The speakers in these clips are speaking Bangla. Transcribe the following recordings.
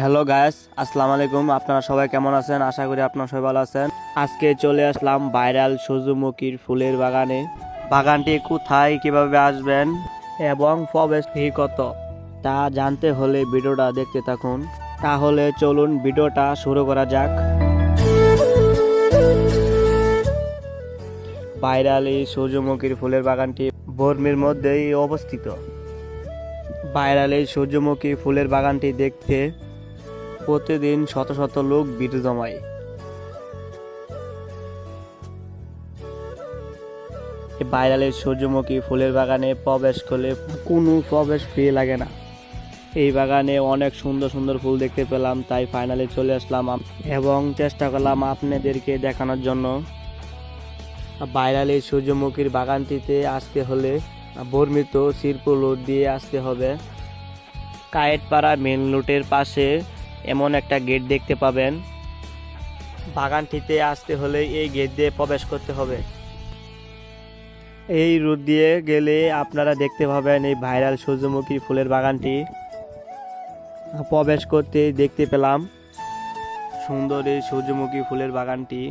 হ্যালো গাইস, আসসালামু আলাইকুম। আপনারা সবাই কেমন আছেন? আশা করি আপনারা সবাই ভালো আছেন। আজকে চলে আসলাম ভাইরাল সূর্যমুখীর ফুলের বাগানে। বাগানটি কোথায়, কিভাবে আসবেন এবং প্রবেশ ফি কত তা জানতে হলে ভিডিওটা দেখতে থাকুন। তাহলে চলুন ভিডিওটা শুরু করা যাক। ভাইরাল এই সূর্যমুখীর ফুলের বাগানটি বর্মির মধ্যেই অবস্থিত। ভাইরাল এই সূর্যমুখী ফুলের বাগানটি দেখতে প্রতিদিন শত শত লোক ভিড় জমায়। ভাইরালের সূর্যমুখী ফুলের বাগানে প্রবেশ করলে কোনো প্রবেশ ফি লাগে না। এই বাগানে অনেক সুন্দর সুন্দর ফুল দেখতে পেলাম, তাই ফাইনালি চলে আসলাম এবং চেষ্টা করলাম আপনাদেরকে দেখানোর জন্য। ভাইরালের সূর্যমুখীর বাগানটিতে আসতে হলে বর্মিত শিরপুর রোড দিয়ে আসতে হবে। কায়েতপাড়া মেন রোডের পাশে এমন একটা গেট দেখতে পাবেন। বাগানটিতে আসতে হলে এই গেট দিয়ে প্রবেশ করতে হবে। এই রুট দিয়ে গেলে আপনারা দেখতে পাবেন এই ভাইরাল সূর্যমুখী ফুলের বাগানটি। প্রবেশ করতে দেখতে পেলাম সুন্দর এই সূর্যমুখী ফুলের বাগানটি।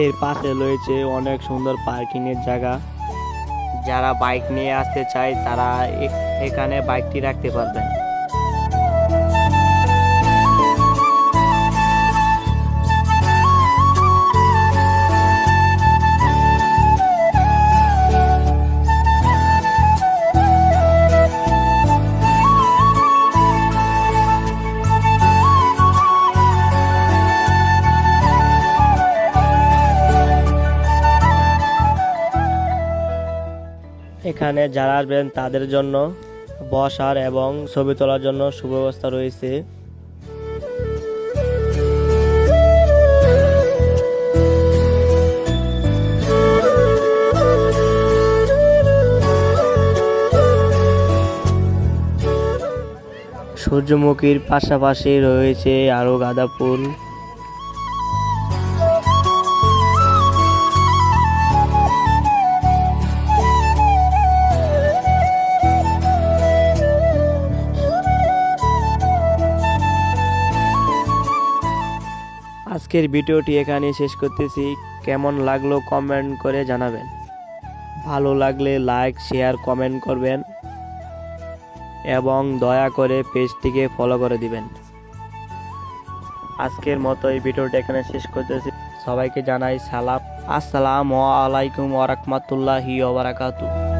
এর পাশে রয়েছে অনেক সুন্দর পার্কিং এর জায়গা। যারা বাইক নিয়ে আসতে চায় তারা এখানে বাইকটি রাখতে পারবেন। এখানে যারা আসবেন তাদের জন্য বসার এবং ছবি তোলার জন্য সুব্যবস্থা রয়েছে। সূর্যমুখীর পাশাপাশি রয়েছে আরো গাঁদা ফুল। আজকের ভিডিওটি এখানে শেষ করতেছি। কেমন লাগলো কমেন্ট করে জানাবেন। ভালো লাগলে লাইক, শেয়ার, কমেন্ট করবেন এবং দয়া করে পেজটিকে ফলো করে দিবেন। আজকের মতো এই ভিডিওটি এখানে শেষ করতেছি। সবাইকে জানাই সালাম। আসসালামু আলাইকুম ওয়া রাহমাতুল্লাহি ওয়া বারাকাতুহু।